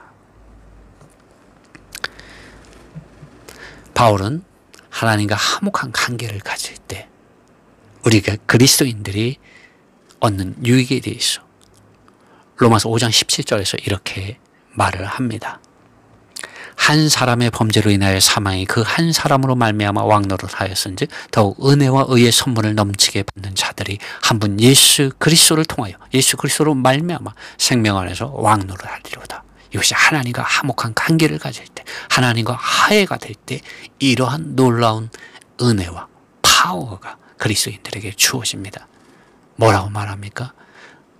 바울은 하나님과 화목한 관계를 가질 때 우리가 그리스도인들이 얻는 유익에 대해서 로마서 5장 17절에서 이렇게 말을 합니다. 한 사람의 범죄로 인하여 사망이 그 한 사람으로 말미암아 왕노릇하였은즉 더욱 은혜와 의의 선물을 넘치게 받는 자들이 한 분 예수 그리스도를 통하여 예수 그리스도로 말미암아 생명 안에서 왕노릇하리로다. 이것이 하나님과 화목한 관계를 가질 때, 하나님과 화해가 될 때 이러한 놀라운 은혜와 파워가 그리스도인들에게 주어집니다. 뭐라고 말합니까?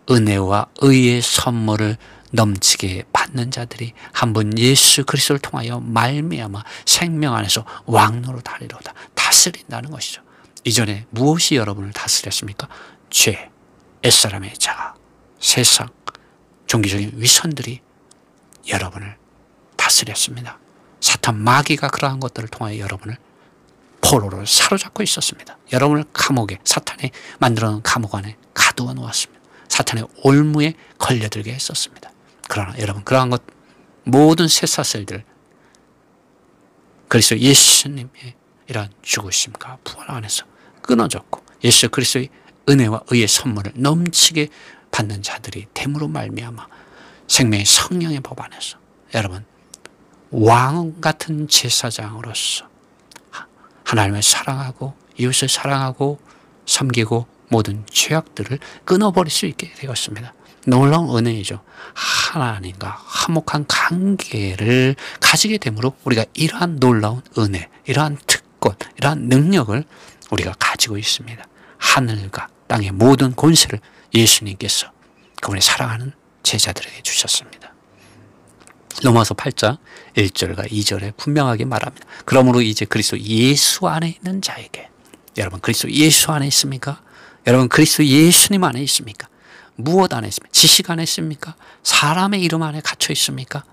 은혜와 의의 선물을 넘치게 받는 자들이 한 분 예수 그리스도를 통하여 말미암아 생명 안에서 왕노릇하리로다. 다스린다는 것이죠. 이전에 무엇이 여러분을 다스렸습니까? 죄, 옛사람의 자아, 세상, 종교적인 위선들이 여러분을 다스렸습니다. 사탄 마귀가 그러한 것들을 통하여 여러분을 포로로 사로잡고 있었습니다. 여러분을 감옥에, 사탄이 만들어 놓은 감옥 안에 가두어 놓았습니다. 사탄의 올무에 걸려들게 했었습니다. 그러나 여러분 그러한 것 모든 쇠사슬들 그리스도 예수님의 이러한 죽으심과 부활 안에서 끊어졌고 예수 그리스도의 은혜와 의의 선물을 넘치게 받는 자들이 됨으로 말미암아 생명의 성령의 법 안에서 여러분 왕 같은 제사장으로서 하나님을 사랑하고 이웃을 사랑하고 섬기고 모든 죄악들을 끊어버릴 수 있게 되었습니다. 놀라운 은혜이죠. 하나님과 화목한 관계를 가지게 되므로 우리가 이러한 놀라운 은혜, 이러한 특권, 이러한 능력을 우리가 가지고 있습니다. 하늘과 땅의 모든 권세를 예수님께서 그분의 사랑하는 제자들에게 주셨습니다. 로마서 8장 1절과 2절에 분명하게 말합니다. 그러므로 이제 그리스도 예수 안에 있는 자에게, 여러분 그리스도 예수 안에 있습니까? 여러분 그리스도 예수님 안에 있습니까? 무엇 안에 있습니까? 지식 안에 있습니까? 사람의 이름 안에 갇혀 있습니까?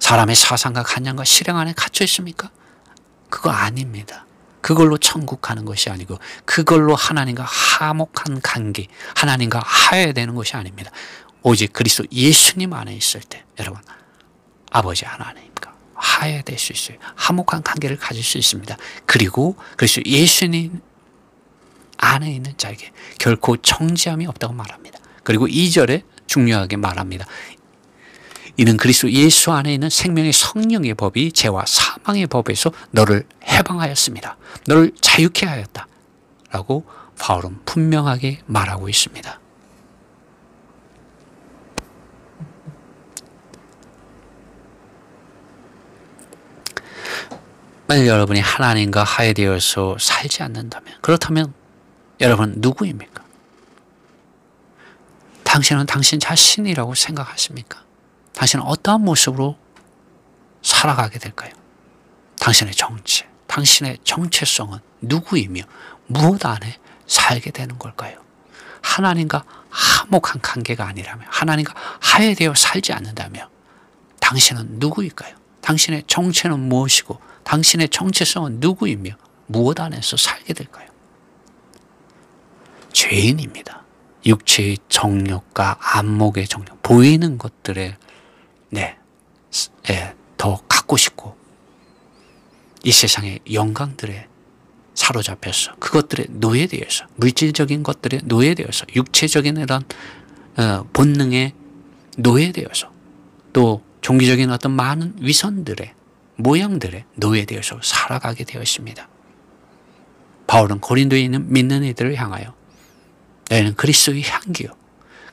사람의 사상과 관념과 실행 안에 갇혀 있습니까? 그거 아닙니다. 그걸로 천국 가는 것이 아니고 그걸로 하나님과 화목한 관계, 하나님과 화해되는 것이 아닙니다. 오직 그리스도 예수님 안에 있을 때 여러분 아버지 하나님과 화해될 수 있어요. 화목한 관계를 가질 수 있습니다. 그리고 그리스도 예수님 안에 있는 자에게 결코 정죄함이 없다고 말합니다. 그리고 2절에 중요하게 말합니다. 이는 그리스도 예수 안에 있는 생명의 성령의 법이 죄와 사망의 법에서 너를 해방하였습니다. 너를 자유케 하였다. 라고 바울은 분명하게 말하고 있습니다. 만약 여러분이 하나님과 화해되어서 살지 않는다면, 그렇다면 여러분 누구입니까? 당신은 당신 자신이라고 생각하십니까? 당신은 어떠한 모습으로 살아가게 될까요? 당신의 정체, 당신의 정체성은 누구이며 무엇 안에 살게 되는 걸까요? 하나님과 화목한 관계가 아니라면, 하나님과 화해되어 살지 않는다면 당신은 누구일까요? 당신의 정체는 무엇이고 당신의 정체성은 누구이며 무엇 안에서 살게 될까요? 죄인입니다. 육체의 정욕과 안목의 정욕, 보이는 것들에 더 갖고 싶고 이 세상의 영광들에 사로잡혀서 그것들에 노예되어서, 물질적인 것들에 노예되어서, 육체적인 이런 본능에 노예되어서, 또 종교적인 어떤 많은 위선들의 모양들에 노예되어서 살아가게 되어 있습니다. 바울은 고린도에 있는 믿는 이들을 향하여 너희는 그리스도의 향기요,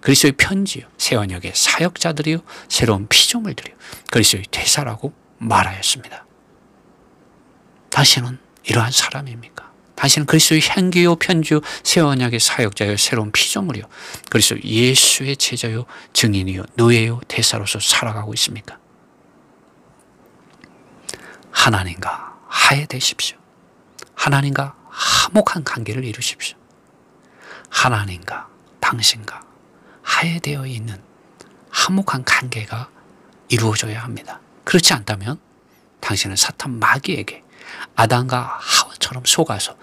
그리스도의 편지요, 새 언약의 사역자들이요, 새로운 피조물들이요, 그리스도의 대사라고 말하였습니다. 당신은 이러한 사람입니까? 당신은 그리스도의 향기요, 편지요, 새 언약의 사역자요, 새로운 피조물이요, 그리스도 예수의 제자요, 증인이요, 노예요, 대사로서 살아가고 있습니까? 하나님과 화해되십시오. 하나님과 화목한 관계를 이루십시오. 하나님과 당신과 화해되어 있는 화목한 관계가 이루어져야 합니다. 그렇지 않다면 당신은 사탄 마귀에게 아담과 하와처럼 속아서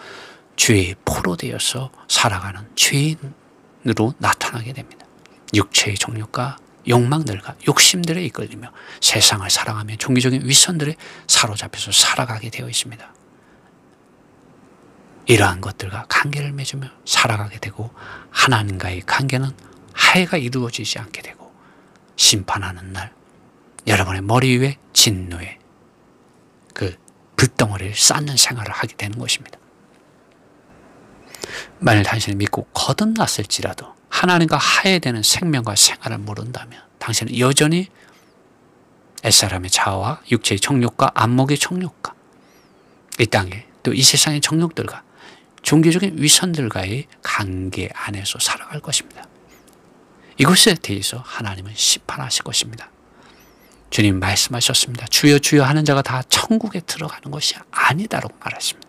죄의 포로 되어서 살아가는 죄인으로 나타나게 됩니다. 육체의 정욕과 욕망들과 욕심들에 이끌리며 세상을 사랑하며 종교적인 위선들에 사로잡혀서 살아가게 되어 있습니다. 이러한 것들과 관계를 맺으며 살아가게 되고 하나님과의 관계는 화해가 이루어지지 않게 되고 심판하는 날 여러분의 머리 위에 진노의 그 불덩어리를 쌓는 생활을 하게 되는 것입니다. 만일 당신이 믿고 거듭났을지라도 하나님과 화해되는 생명과 생활을 모른다면 당신은 여전히 옛사람의 자아와 육체의 정욕과 안목의 정욕과 이 땅에 또 이 세상의 정욕들과 종교적인 위선들과의 관계 안에서 살아갈 것입니다. 이것에 대해서 하나님은 심판하실 것입니다. 주님 말씀하셨습니다. 주여 주여 하는 자가 다 천국에 들어가는 것이 아니다라고 말했습니다.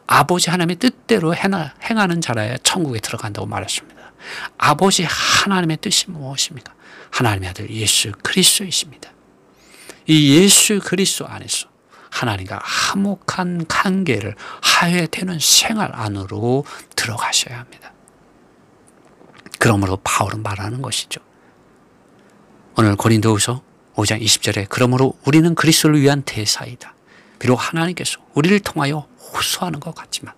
아버지 하나님의 뜻대로 행하는 자라야 천국에 들어간다고 말했습니다. 아버지 하나님의 뜻이 무엇입니까? 하나님의 아들 예수 그리스도이십니다. 이 예수 그리스도 안에서 하나님과 화목한 관계를 화해되는 생활 안으로 들어가셔야 합니다. 그러므로 바울은 말하는 것이죠. 오늘 고린도후서 5장 20절에 그러므로 우리는 그리스도를 위한 대사이다. 비록 하나님께서 우리를 통하여 호소하는 것 같지만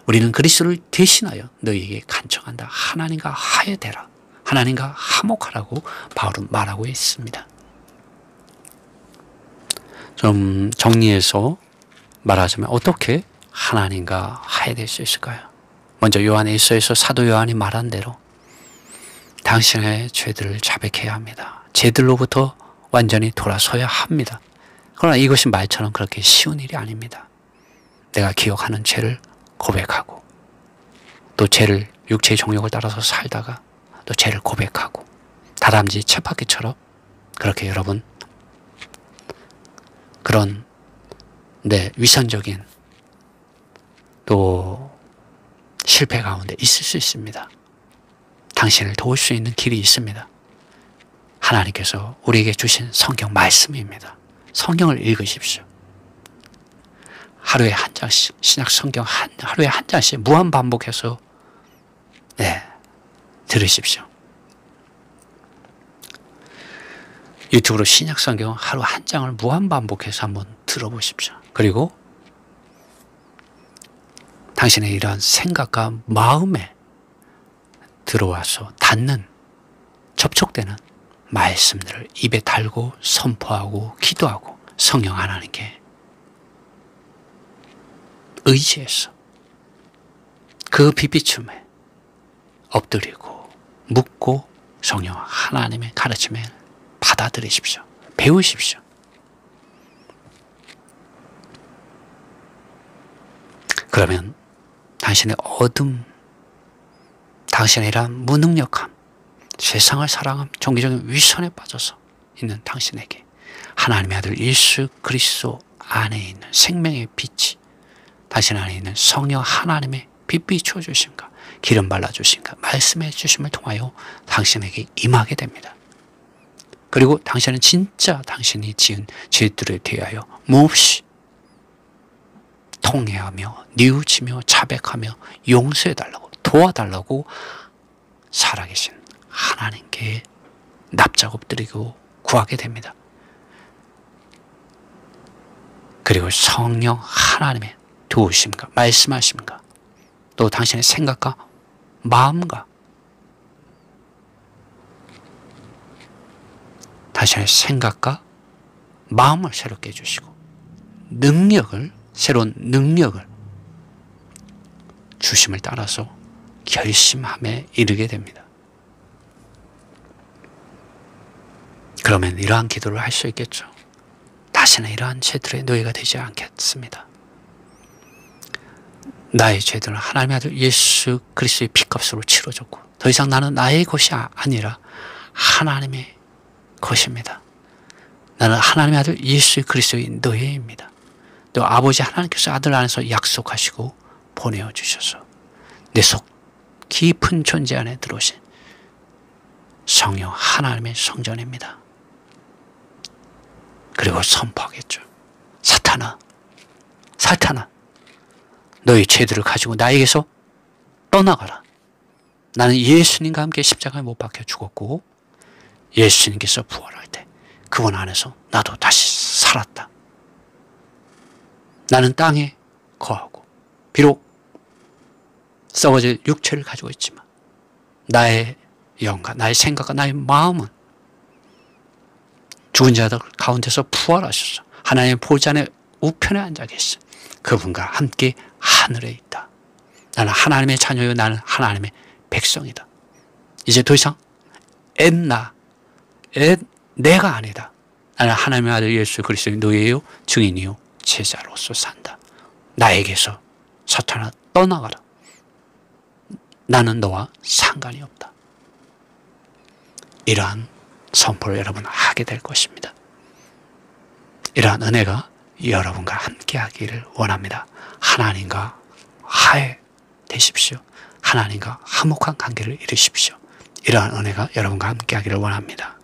우리는 그리스도를 대신하여 너희에게 간청한다. 하나님과 화해되라. 하나님과 화목하라고 바울은 말하고 있습니다. 좀 정리해서 말하자면 어떻게 하나님과 화해될 수 있을까요? 먼저 요한 1서에서 사도 요한이 말한 대로 당신의 죄들을 자백해야 합니다. 죄들로부터 완전히 돌아서야 합니다. 그러나 이것이 말처럼 그렇게 쉬운 일이 아닙니다. 내가 기억하는 죄를 고백하고 또 죄를 육체의 정욕을 따라서 살다가 또 죄를 고백하고 다람쥐 쳇바퀴처럼 그렇게 여러분 그런 위선적인 또 실패 가운데 있을 수 있습니다. 당신을 도울 수 있는 길이 있습니다. 하나님께서 우리에게 주신 성경 말씀입니다. 성경을 읽으십시오. 하루에 한 장씩 신약 성경 하루에 한 장씩 무한 반복해서 들으십시오. 유튜브로 신약 성경 하루 한 장을 무한 반복해서 한번 들어보십시오. 그리고 당신의 이러한 생각과 마음에 들어와서 닿는 접촉되는 말씀들을 입에 달고 선포하고 기도하고 성령 하나님께 의지해서 그 비비춤에 엎드리고 묻고 성령 하나님의 가르침에 받아들이십시오. 배우십시오. 그러면 당신의 어둠, 당신의 이러한 무능력함, 세상을 사랑함, 종교적인 위선에 빠져서 있는 당신에게 하나님의 아들 예수 그리스도 안에 있는 생명의 빛이 당신 안에 있는 성령 하나님의 빛 비춰주심과 기름 발라주심과 말씀해 주심을 통하여 당신에게 임하게 됩니다. 그리고 당신은 진짜 당신이 지은 죄들에 대하여 몹시 통회하며 뉘우치며 자백하며 용서해달라고 도와달라고 살아계신 하나님께 납작 엎드리고 구하게 됩니다. 그리고 성령 하나님의 도우심과 말씀하심과 또 당신의 생각과 마음과 당신의 생각과 마음을 새롭게 해주시고 새로운 능력을 주심을 따라서 결심함에 이르게 됩니다. 그러면 이러한 기도를 할 수 있겠죠. 다시는 이러한 죄들의 노예가 되지 않겠습니다. 나의 죄들은 하나님의 아들 예수 그리스도의 피값으로 치러졌고 더 이상 나는 나의 것이 아니라 하나님의 것입니다. 나는 하나님의 아들 예수 그리스도의 노예입니다. 또 아버지 하나님께서 아들 안에서 약속하시고 보내어 주셔서 내 속 깊은 존재 안에 들어오신 성령 하나님의 성전입니다. 그리고 선포하겠죠. 사탄아 너의 죄들을 가지고 나에게서 떠나가라. 나는 예수님과 함께 십자가에 못 박혀 죽었고 예수님께서 부활할 때 그분 안에서 나도 다시 살았다. 나는 땅에 거하고 비록 썩어질 육체를 가지고 있지만 나의 영과 나의 생각과 나의 마음은 죽은 자들 가운데서 부활하셔서 하나님의 보좌의 우편에 앉아 계신 그분과 함께 하늘에 있다. 나는 하나님의 자녀요 나는 하나님의 백성이다. 이제 더 이상 내가 아니다. 나는 하나님의 아들 예수 그리스도의 노예요 증인이요 제자로서 산다. 나에게서 사탄아 떠나가라. 나는 너와 상관이 없다. 이러한 선포를 여러분 하게 될 것입니다. 이러한 은혜가 여러분과 함께 하기를 원합니다. 하나님과 화해 되십시오. 하나님과 화목한 관계를 이루십시오. 이러한 은혜가 여러분과 함께 하기를 원합니다.